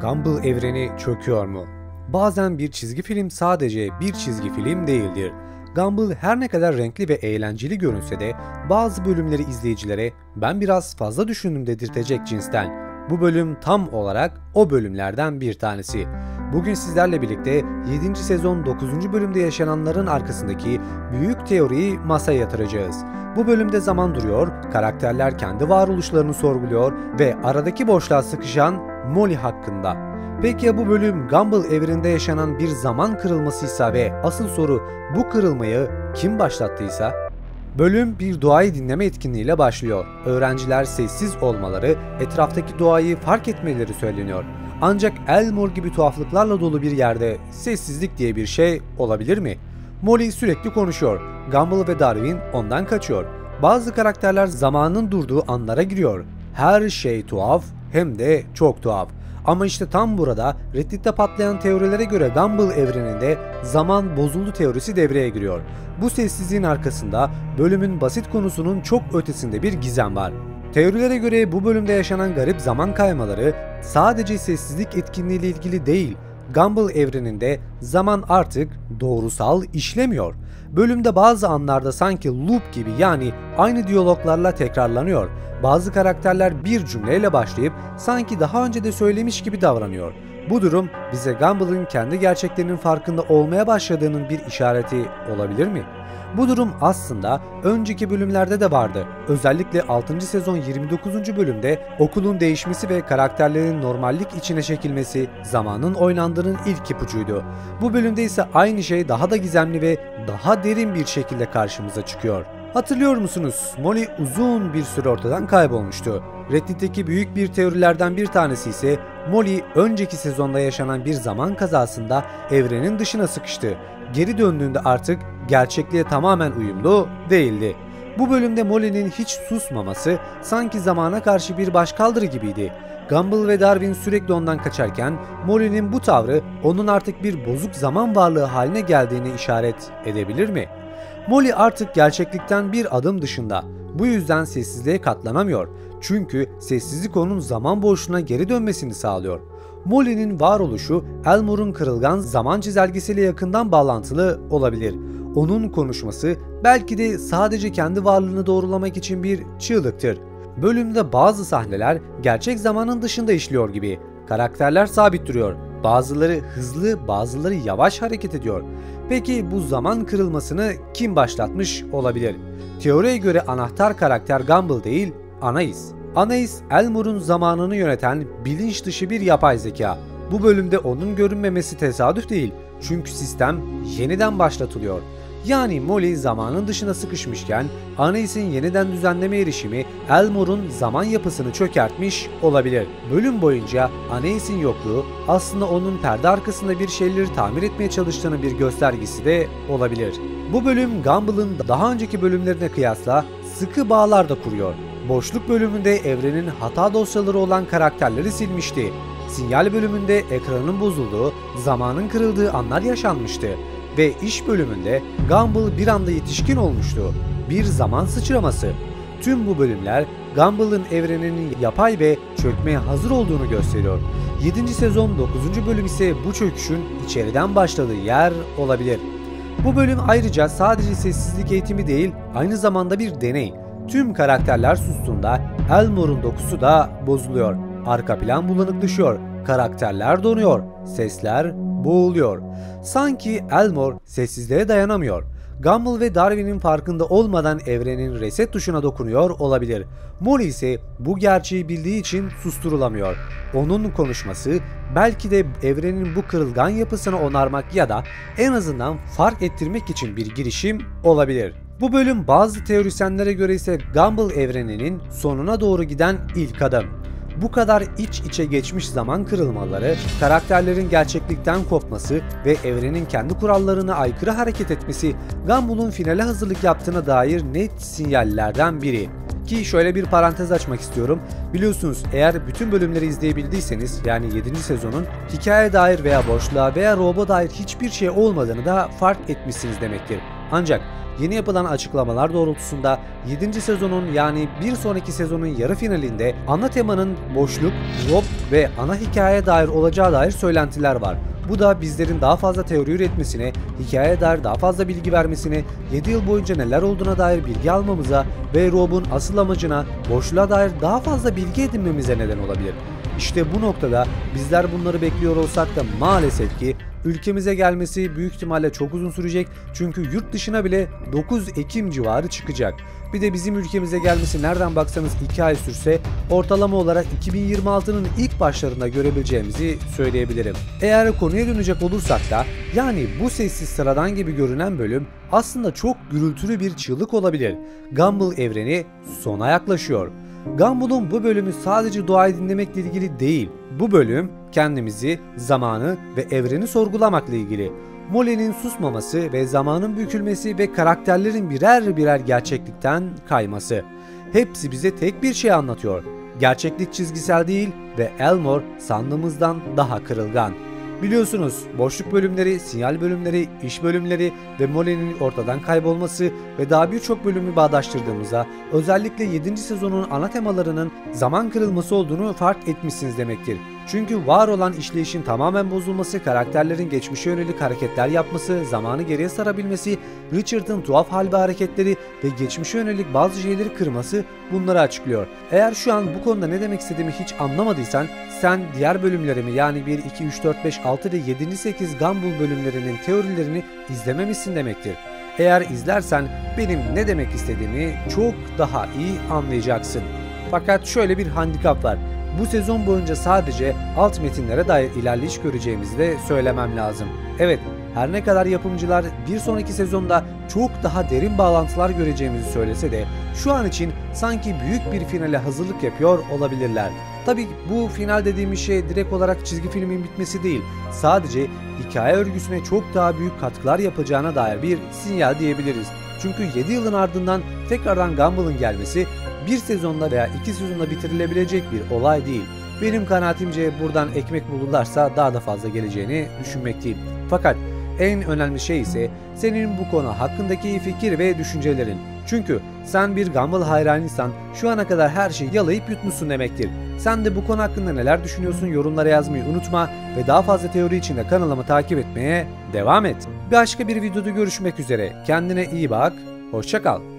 Gumball evreni çöküyor mu? Bazen bir çizgi film sadece bir çizgi film değildir. Gumball her ne kadar renkli ve eğlenceli görünse de bazı bölümleri izleyicilere "ben biraz fazla düşündüm" dedirtecek cinsten. Bu bölüm tam olarak o bölümlerden bir tanesi. Bugün sizlerle birlikte 7. sezon 9. bölümde yaşananların arkasındaki büyük teoriyi masaya yatıracağız. Bu bölümde zaman duruyor, karakterler kendi varoluşlarını sorguluyor ve aradaki boşluğa sıkışan Molly hakkında. Peki ya bu bölüm Gumball evreninde yaşanan bir zaman kırılmasıysa ve asıl soru bu kırılmayı kim başlattıysa? Bölüm bir doğayı dinleme etkinliğiyle başlıyor. Öğrenciler sessiz olmaları, etraftaki doğayı fark etmeleri söyleniyor. Ancak Elmore gibi tuhaflıklarla dolu bir yerde sessizlik diye bir şey olabilir mi? Molly sürekli konuşuyor. Gumball ve Darwin ondan kaçıyor. Bazı karakterler zamanın durduğu anlara giriyor. Her şey tuhaf, hem de çok tuhaf. Ama işte tam burada Reddit'te patlayan teorilere göre Gumball evreninde zaman bozuldu teorisi devreye giriyor. Bu sessizliğin arkasında bölümün basit konusunun çok ötesinde bir gizem var. Teorilere göre bu bölümde yaşanan garip zaman kaymaları sadece sessizlik etkinliğiyle ilgili değil, Gumball evreninde zaman artık doğrusal işlemiyor. Bölümde bazı anlarda sanki loop gibi, yani aynı diyaloglarla tekrarlanıyor. Bazı karakterler bir cümleyle başlayıp sanki daha önce de söylemiş gibi davranıyor. Bu durum bize Gumball'ın kendi gerçeklerinin farkında olmaya başladığının bir işareti olabilir mi? Bu durum aslında önceki bölümlerde de vardı. Özellikle 6. sezon 29. bölümde okulun değişmesi ve karakterlerin normallik içine çekilmesi zamanın oynandığının ilk ipucuydu. Bu bölümde ise aynı şey daha da gizemli ve daha derin bir şekilde karşımıza çıkıyor. Hatırlıyor musunuz? Molly uzun bir süre ortadan kaybolmuştu. Reddit'teki büyük bir teorilerden bir tanesi ise Molly önceki sezonda yaşanan bir zaman kazasında evrenin dışına sıkıştı. Geri döndüğünde artık gerçekliğe tamamen uyumlu değildi. Bu bölümde Molly'nin hiç susmaması sanki zamana karşı bir başkaldırı gibiydi. Gumball ve Darwin sürekli ondan kaçarken Molly'nin bu tavrı onun artık bir bozuk zaman varlığı haline geldiğini işaret edebilir mi? Molly artık gerçeklikten bir adım dışında. Bu yüzden sessizliğe katlanamıyor. Çünkü sessizlik onun zaman boşluğuna geri dönmesini sağlıyor. Molly'nin varoluşu Elmore'un kırılgan zaman çizelgesiyle yakından bağlantılı olabilir. Onun konuşması belki de sadece kendi varlığını doğrulamak için bir çığlıktır. Bölümde bazı sahneler gerçek zamanın dışında işliyor gibi. Karakterler sabit duruyor. Bazıları hızlı, bazıları yavaş hareket ediyor. Peki bu zaman kırılmasını kim başlatmış olabilir? Teoriye göre anahtar karakter Gumball değil, Anais. Anais, Elmore'un zamanını yöneten bilinç dışı bir yapay zeka. Bu bölümde onun görünmemesi tesadüf değil. Çünkü sistem yeniden başlatılıyor. Yani Molly zamanın dışına sıkışmışken Anais'in yeniden düzenleme erişimi Elmore'un zaman yapısını çökertmiş olabilir. Bölüm boyunca Anais'in yokluğu aslında onun perde arkasında bir şeyleri tamir etmeye çalıştığının bir göstergesi de olabilir. Bu bölüm Gumball'ın daha önceki bölümlerine kıyasla sıkı bağlar da kuruyor. Boşluk bölümünde evrenin hata dosyaları olan karakterleri silmişti. Sinyal bölümünde ekranın bozulduğu, zamanın kırıldığı anlar yaşanmıştı. Ve iş bölümünde Gumball bir anda yetişkin olmuştu. Bir zaman sıçraması. Tüm bu bölümler Gumball'ın evreninin yapay ve çökmeye hazır olduğunu gösteriyor. 7. sezon 9. bölüm ise bu çöküşün içeriden başladığı yer olabilir. Bu bölüm ayrıca sadece sessizlik eğitimi değil, aynı zamanda bir deney. Tüm karakterler sustuğunda Elmore'un dokusu da bozuluyor. Arka plan bulanıklaşıyor. Karakterler donuyor. Sesler boğuluyor. Sanki Elmore sessizliğe dayanamıyor. Gumball ve Darwin'in farkında olmadan evrenin reset tuşuna dokunuyor olabilir. Molly ise bu gerçeği bildiği için susturulamıyor. Onun konuşması belki de evrenin bu kırılgan yapısını onarmak ya da en azından fark ettirmek için bir girişim olabilir. Bu bölüm bazı teorisyenlere göre ise Gumball evreninin sonuna doğru giden ilk adım. Bu kadar iç içe geçmiş zaman kırılmaları, karakterlerin gerçeklikten kopması ve evrenin kendi kurallarına aykırı hareket etmesi Gumball'un finale hazırlık yaptığına dair net sinyallerden biri. Ki şöyle bir parantez açmak istiyorum. Biliyorsunuz, eğer bütün bölümleri izleyebildiyseniz, yani 7. sezonun hikaye dair veya boşluğa veya roba dair hiçbir şey olmadığını da fark etmişsiniz demektir. Ancak yeni yapılan açıklamalar doğrultusunda 7. sezonun yani bir sonraki sezonun yarı finalinde ana temanın boşluk, Rob ve ana hikayeye dair olacağı dair söylentiler var. Bu da bizlerin daha fazla teori üretmesine, hikayeye dair daha fazla bilgi vermesine, 7 yıl boyunca neler olduğuna dair bilgi almamıza ve Rob'un asıl amacına, boşluğa dair daha fazla bilgi edinmemize neden olabilir. İşte bu noktada bizler bunları bekliyor olsak da maalesef ki ülkemize gelmesi büyük ihtimalle çok uzun sürecek, çünkü yurt dışına bile 9 Ekim civarı çıkacak. Bir de bizim ülkemize gelmesi nereden baksanız 2 ay sürse ortalama olarak 2026'nın ilk başlarında görebileceğimizi söyleyebilirim. Eğer konuya dönecek olursak da yani bu sessiz sıradan gibi görünen bölüm aslında çok gürültülü bir çığlık olabilir. Gumball evreni sona yaklaşıyor. Gumball'un bu bölümü sadece doğayı dinlemekle ilgili değil. Bu bölüm kendimizi, zamanı ve evreni sorgulamakla ilgili. Molly'nin susmaması ve zamanın bükülmesi ve karakterlerin birer birer gerçeklikten kayması. Hepsi bize tek bir şey anlatıyor. Gerçeklik çizgisel değil ve Elmore sandığımızdan daha kırılgan. Biliyorsunuz boşluk bölümleri, sinyal bölümleri, iş bölümleri ve Molly'nin ortadan kaybolması ve daha birçok bölümü bağdaştırdığımızda özellikle 7. sezonun ana temalarının zaman kırılması olduğunu fark etmişsiniz demektir. Çünkü var olan işleyişin tamamen bozulması, karakterlerin geçmişe yönelik hareketler yapması, zamanı geriye sarabilmesi, Richard'ın tuhaf hal ve hareketleri ve geçmişe yönelik bazı şeyleri kırması bunları açıklıyor. Eğer şu an bu konuda ne demek istediğimi hiç anlamadıysan sen diğer bölümlerimi yani 1, 2, 3, 4, 5, 6 ve 7. 8 Gumball bölümlerinin teorilerini izlememişsin demektir. Eğer izlersen benim ne demek istediğimi çok daha iyi anlayacaksın. Fakat şöyle bir handikap var. Bu sezon boyunca sadece alt metinlere dair ilerleyiş göreceğimizi de söylemem lazım. Evet, her ne kadar yapımcılar bir sonraki sezonda çok daha derin bağlantılar göreceğimizi söylese de şu an için sanki büyük bir finale hazırlık yapıyor olabilirler. Tabii bu final dediğimiz şey direkt olarak çizgi filmin bitmesi değil, sadece hikaye örgüsüne çok daha büyük katkılar yapacağına dair bir sinyal diyebiliriz. Çünkü 7 yılın ardından tekrardan Gumball'ın gelmesi bir sezonda veya 2 sezonda bitirilebilecek bir olay değil. Benim kanaatimce buradan ekmek bulurlarsa daha da fazla geleceğini düşünmekteyim. Fakat en önemli şey ise senin bu konu hakkındaki fikir ve düşüncelerin. Çünkü sen bir Gumball hayranıysan şu ana kadar her şeyi yalayıp yutmuşsun demektir. Sen de bu konu hakkında neler düşünüyorsun yorumlara yazmayı unutma ve daha fazla teori için de kanalımı takip etmeye devam et. Başka bir videoda görüşmek üzere. Kendine iyi bak, hoşça kal.